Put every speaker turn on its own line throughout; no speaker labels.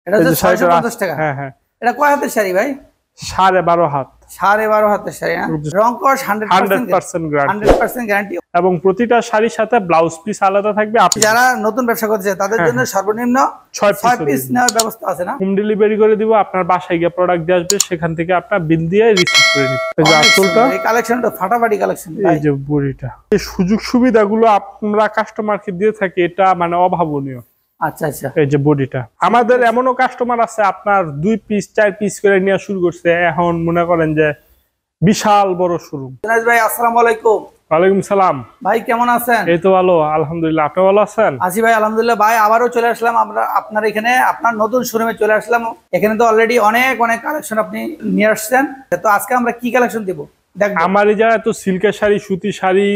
এটা হচ্ছে 650 টাকা।
হ্যাঁ হ্যাঁ।
এটা কয় হাতের শাড়ি ভাই?
12.5 হাত।
12.5 হাতের শাড়ি না? রং কস 100% গ্যারান্টি
এবং প্রতিটা শাড়ির সাথে ব্লাউজ পিস আলাদা থাকবে। আপনি
যারা নতুন ব্যবসা করতে তাদের জন্য সর্বনিম্ন 6 পিস নেওয়ার ব্যবস্থা আছে না?
হোম ডেলিভারি করে দিব, আপনার বাসায় গিয়ে প্রোডাক্ট দিয়ে আসবে, সেখান থেকে আপনার বিল দিয়ে রিসিভ করে নিতে। এই যে আঁচলটা,
এই কালেকশনটা ফাটাফাটি কালেকশন।
এই যে বড়িটা, এই সুযোগ সুবিধাগুলো আমরা কাস্টমারকে দিয়ে থাকি, এটা মানে অভাবনীয়।
আচ্ছা আচ্ছা।
এই যে বডিটা, আমাদের এমনও কাস্টমার আছে আপনার 2 পিস 4 পিস করে নিয়ে শুরু করছে, এখন মনে করেন যে বিশাল বড় শোরুম।
দিনাজ ভাই আসসালামু আলাইকুম।
ওয়ালাইকুম সালাম
ভাই, কেমন আছেন?
এই তো ভালো আলহামদুলিল্লাহ, আপনি ভালো আছেন?
আছি ভাই আলহামদুলিল্লাহ। ভাই আবারও চলে আসলাম আমরা আপনার এখানে, আপনার নতুন শোরুমে চলে আসলাম। এখানে তো অলরেডি অনেক অনেক কালেকশন আপনি নিয়ে আসছেন, তো আজকে আমরা কি কালেকশন দিব দেখবো।
আমার এই জায়গায় তো সিল্কের শাড়ি, সুতি শাড়ি,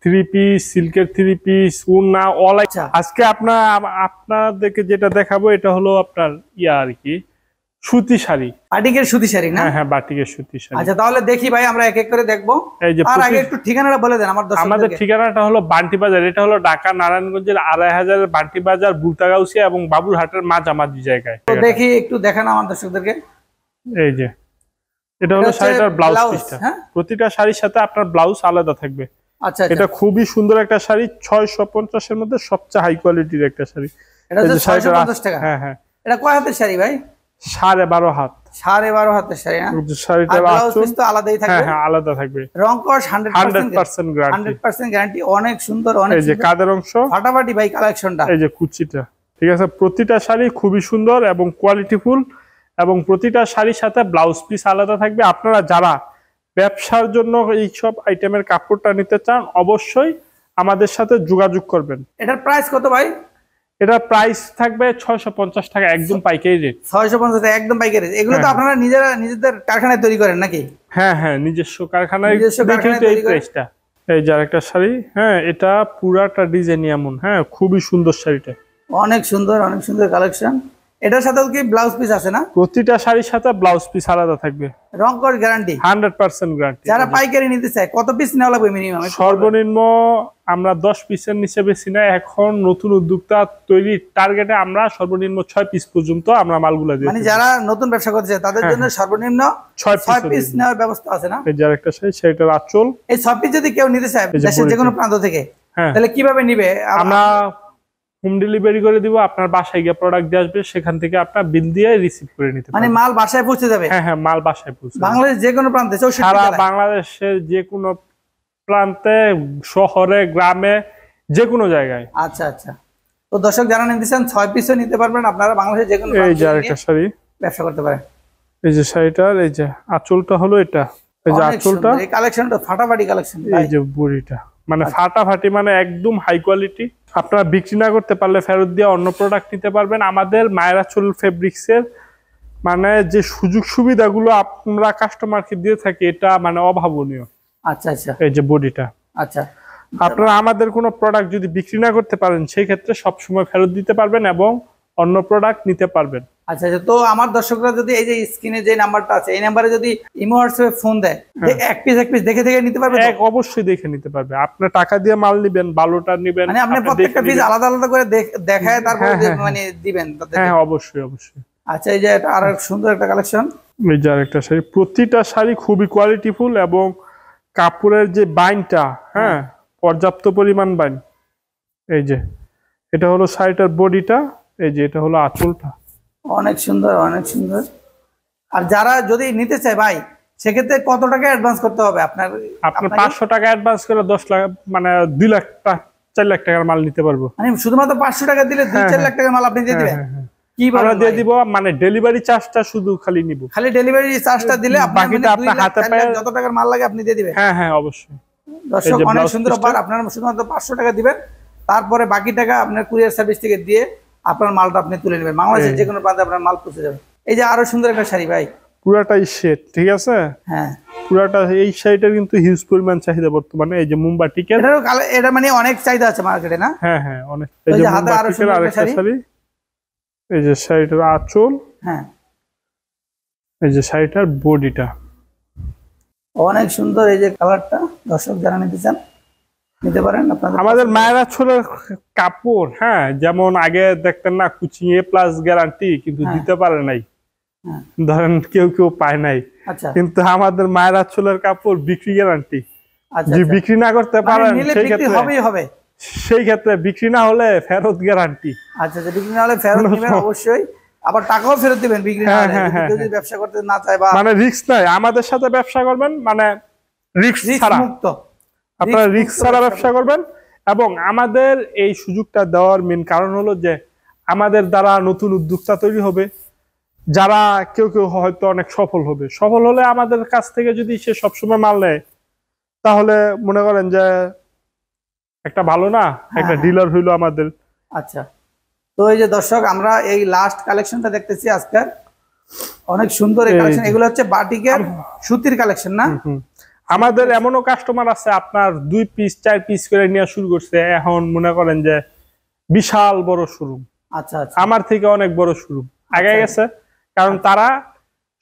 3 পিস, সিল্কের 3 পিস, ওড়না অল। আজকে আপনাদেরকে যেটা দেখাবো এটা হলো আপনার আর কি সুতি শাড়ি,
বাটিকের সুতি শাড়ি না?
হ্যাঁ বাটিকের সুতি শাড়ি।
আচ্ছা তাহলে দেখি ভাই, আমরা এক এক করে দেখবো। আর আগে একটু ঠিকানাটা বলে দেন আমার দর্শকদেরকে।
আমাদের ঠিকানাটা হলো বান্টি বাজার, এটা হলো ঢাকা নারায়ণগঞ্জের 2500 বান্টি বাজার, বুলতাগাউসিয়া এবং বাবুরহাটের মাঝামাঝি জায়গায়।
তো দেখি একটু দেখান আমার দর্শকদেরকে।
এই যে এটা হলো শাড়িটার ব্লাউজ পিসটা, প্রতিটা শাড়ির সাথে আপনার ব্লাউজ আলাদা থাকবে।
আচ্ছা,
এটা খুবই সুন্দর একটা শাড়ি, 650 এর মধ্যে সবচেয়ে হাই কোয়ালিটির একটা শাড়ি।
এটা হচ্ছে 650 টাকা।
হ্যাঁ হ্যাঁ।
এটা কয় হাতের শাড়ি ভাই?
12.5 হাত।
12.5 হাতের শাড়ি না?
শাড়িটার
ব্লাউজ পিস তো আলাদাই থাকবে।
হ্যাঁ হ্যাঁ আলাদা থাকবে।
রং কস
100% গ্যারান্টি।
100% গ্যারান্টি। অনেক সুন্দর, অনেক
এই যে কাদের অংশ
ফাটাফাটি ভাই কালেকশনটা।
এই যে কুচিটা, ঠিক আছে। প্রতিটা শাড়ি খুবই সুন্দর এবং কোয়ালিটিফুল, এবং প্রতিটা শাড়ির সাথে ব্লাউজ পিস আলাদা থাকবে। আপনারা যারা ব্যবসার জন্য এই সব আইটেমের কাপড়টা নিতে চান অবশ্যই আমাদের সাথে যোগাযোগ করবেন।
এটার প্রাইস কত ভাই?
এটা প্রাইস থাকবে 650 টাকা, একদম পাইকারি রেট।
650 টাকা একদম পাইকারি রেট। এগুলো তো আপনারা নিজেদের কারখানায় তৈরি করেন নাকি?
হ্যাঁ হ্যাঁ, নিজস্ব কারখানায় তৈরি করেন। এই যে আরেকটা শাড়ি, হ্যাঁ এটা পুরাটা ডিজাইন এমন, হ্যাঁ খুবই সুন্দর শাড়িটা,
অনেক সুন্দর, অনেক সুন্দর কালেকশন। এটার সাথে কি ব্লাউজ পিস আছে না?
প্রতিটা শাড়ির সাথে ব্লাউজ পিস আলাদা থাকবে।
রং কস গ্যারান্টি
100% গ্যারান্টি।
যারা পাইকারি নিতে চায় কত পিস নেওয়া লাগবে মিনিমাম?
সর্বনিম্ন আমরা 10 পিসের নিচে বেশি না। এখন নতুন উদ্যোক্তা তৈরি টার্গেটে আমরা সর্বনিম্ন 6 পিস পর্যন্ত আমরা মালগুলো দিই।
মানে যারা নতুন ব্যবসা করতে চায় তাদের জন্য সর্বনিম্ন 6 পিস নেওয়ার ব্যবস্থা আছে না?
এই যে আরেকটা শাড়ি, সেটার আঁচল।
এই 6 পিস যদি কেউ নিতে চায় দেশের যে কোনো প্রান্ত থেকে, তাহলে কিভাবে নিবে?
আমরা হোম ডেলিভারি করে দিব, আপনার বাসায় গিয়ে প্রোডাক্ট দিয়ে আসবে, সেখান থেকে আপনার বিল দিয়ে রিসিভ করে নিতে পারবেন।
মানে মাল বাসায় পৌঁছে যাবে?
হ্যাঁ হ্যাঁ, মাল বাসায় পৌঁছে যাবে।
বাংলাদেশ যে কোনো প্রান্তে,
সারা বাংলাদেশের যে কোনো প্রান্তে, শহরে, গ্রামে, যে কোনো জায়গায়।
আচ্ছা আচ্ছা। তো দর্শক যারা নিতে চান 6 পিসও নিতে পারবেন আপনারা বাংলাদেশের যে কোনো প্রান্তে।
এই যে আরেকটা শাড়ি,
ব্যবসা করতে পারেন।
এই যে শাড়িটার এই যে আঁচলটা হলো এটা, এই যে আঁচলটা,
এই কালেকশনটা ফাটাফাটি কালেকশন।
এই যে বড়িটা মানে ফাটাফাটি, মানে একদম হাই কোয়ালিটি। আপনারা বিক্রি না করতে পারলে ফেরত দিয়ে অন্য প্রোডাক্ট নিতে পারবেন। আমাদের মায়েরাচল ফেব্রিক্সের মানে যে সুযোগ সুবিধাগুলো আমরা কাস্টমারকে দিয়ে থাকি, এটা মানে অভাবনীয়।
আচ্ছা আচ্ছা।
এই যে বডিটা,
আচ্ছা
আপনারা আমাদের কোনো প্রোডাক্ট যদি বিক্রি না করতে পারেন সেই ক্ষেত্রে সবসময় ফেরত দিতে পারবেন এবং অন্য প্রোডাক্ট নিতে পারবেন।
আচ্ছা আচ্ছা। তো আমার দর্শকরা যদি এই যে স্ক্রিনে যে নাম্বারটা আছে, এই নাম্বারে যদি ইমো হোয়াটসঅ্যাপে ফোন দেয়, এক পিস দেখে নিতে পারবে?
অবশ্যই দেখে নিতে পারবে। আপনি টাকা দিয়ে মাল নেবেন, ভালোটা নেবেন,
মানে আপনি প্রত্যেকটা পিস আলাদা আলাদা করে দেখায় তারপর মানে দিবেন?
হ্যাঁ অবশ্যই অবশ্যই।
আচ্ছা, এই যে এটা আর সুন্দর একটা কালেকশন।
এই যে আরেকটা শাড়ি, প্রতিটা শাড়ি খুবই কোয়ালিটিফুল এবং কাপড়ের যে বাইনটা, হ্যাঁ পর্যাপ্ত পরিমাণ বাইন। এই যে এটা হলো শাড়িটার বডিটা, এই যে এটা হলো আঁচলটা।
অনেক সুন্দর, অনেক সুন্দর। আর যারা যদি নিতে চায় ভাই, সেক্ষেত্রে কত টাকা অ্যাডভান্স করতে হবে আপনার?
500 টাকা অ্যাডভান্স করে 10 লাখ মানে 2 লাখ 4 লাখ টাকার মাল নিতে পারবো।
মানে শুধুমাত্র 500 টাকা দিলে 2-4 লাখ টাকার মাল আপনি দিয়ে দিবেন? কি বলেন?
দিয়ে দিব, মানে ডেলিভারি চার্জটা শুধু খালি নিব।
খালি ডেলিভারি চার্জটা দিলে
বাকিটা আপনার হাতে পায়ে
যত টাকার মাল লাগে আপনি দিয়ে দিবেন?
হ্যাঁ হ্যাঁ অবশ্যই।
দর্শক অনেক সুন্দর অফার। আপনারা শুধুমাত্র 500 টাকা দিবেন, তারপরে বাকি টাকা আপনার কুরিয়ার সার্ভিস থেকে দিয়ে আপনার মালটা আপনি তুলে নেবেন। বাংলাদেশের যে কোনো প্রান্তে আপনার মাল পৌঁছে যাবে। এই যে আরো সুন্দর একটা শাড়ি ভাই,
পুরাটাই সেট, ঠিক আছে?
হ্যাঁ
পুরাটা। এই শাড়িটার কিন্তু হিউজ পরিমাণ চাহিদা বর্তমানে। এই যে মুম্বাটিকের,
এটা মানে অনেক চাহিদা আছে মার্কেটে না?
হ্যাঁ হ্যাঁ অনেক। এই যে মুম্বাটিকের আরেকটা শাড়ি, এই যে শাড়িটার আঁচল,
হ্যাঁ
এই যে শাড়িটার বডিটা
অনেক সুন্দর। এই যে কালারটা দর্শক যারা নিতে চান নিতে পারেন আপনাদের।
আমাদের মায়েরা ছোলের কাপড়, হ্যাঁ, যেমন আগে দেখতেন না কুচিং A+ গ্যারান্টি, কিন্তু দিতে পারে নাই, ধরেন কেউ কেউ পায় নাই।
আচ্ছা,
কিন্তু আমাদের মায়েরা ছোলের কাপড় বিক্রি গ্যারান্টি।
আচ্ছা,
যদি বিক্রি না করতে পারেন সেই ক্ষেত্রে
হবে,
সেই ক্ষেত্রে বিক্রি না হলে ফেরত গ্যারান্টি।
আচ্ছা, বিক্রি না হলে ফেরত নেবেন অবশ্যই, আবার টাকাও ফেরত দিবেন বিক্রি না হলে। যদি ব্যবসা করতে না চায় বা
মানে রিস্ক নাই, আমাদের সাথে ব্যবসা করবেন মানে রিস্ক ছাড়া,
মুক্ত,
আপনারা রিস্ক ছাড়া ব্যবসা করবেন। এবং আমাদের এই সুযোগটা দেওয়ার মেন কারণ হলো যে আমাদের দ্বারা নতুন উদ্যোক্তা তৈরি হবে, যারা কেউ কেউ হয়তো অনেক সফল হবে। সফল হলে আমাদের কাছ থেকে যদি সে সবসময় মাল নেয়, তাহলে মনে করেন যে একটা ভালো না, একটা ডিলার হইলো আমাদের।
আচ্ছা, তো এই যে দর্শক, আমরা এই লাস্ট কালেকশনটা দেখতেছি আজকের, অনেক সুন্দর এই কালেকশন। এগুলো হচ্ছে বাটিকের সুতির কালেকশন না?
আমাদের এমনও কাস্টমার আছে আপনার 2 পিস 4 পিস করে নিয়ে শুরু করছে, এখন মনে করেন যে বিশাল বড় শোরুম।
আচ্ছা, আচ্ছা,
আমার থেকে অনেক বড় শোরুম আগে গেছে, কারণ তারা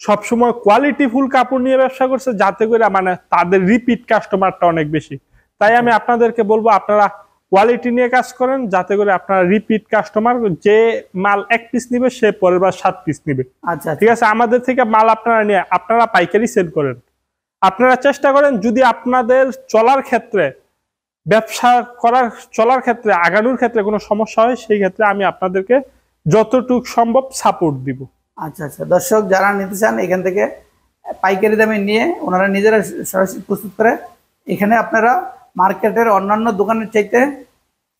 সবসময় কোয়ালিটি ফুল কাপড় নিয়ে ব্যবসা করছে, যাতে করে মানে তাদের রিপিট কাস্টমারটা অনেক বেশি। তাই আমি আপনাদেরকে বলবো আপনারা কোয়ালিটি নিয়ে কাজ করেন, যাতে করে আপনারা রিপিট কাস্টমার, যে মাল 1 পিস নিবে সে পরের বার 7 পিস নিবে।
আচ্ছা,
ঠিক আছে, আমাদের থেকে মাল আপনারা নিয়ে আপনারা পাইকারি সেল করেন। আপনারা চেষ্টা করেন যদি আপনাদের চলার ক্ষেত্রে, ব্যবসা করার চলার ক্ষেত্রে, আগানোর ক্ষেত্রে কোনো সমস্যা হয়, সেই ক্ষেত্রে আমি আপনাদেরকে যতটুকু সম্ভব সাপোর্ট দিব।
আচ্ছা, আচ্ছা, দর্শক যারা নিতে চান এখান থেকে পাইকারি দামে নিয়ে ওনারা নিজেরা সরাসরি প্রস্তুত করে, এখানে আপনারা মার্কেটের অন্যান্য দোকানের চাইতে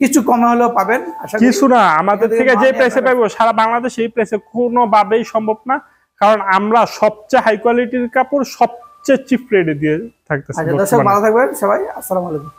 কিছু কমে হলেও পাবেন।
কিছু না, আমাদের থেকে যে প্রাইসে পাইবো সারা বাংলাদেশে এই প্রাইসে কোনোভাবেই সম্ভব না, কারণ আমরা সবচেয়ে হাই কোয়ালিটির কাপড় সবচেয়ে চিপ রেটে দিয়ে থাকতেছি।
আচ্ছা দর্শক, ভালো থাকবেন সবাই, আসসালামু আলাইকুম।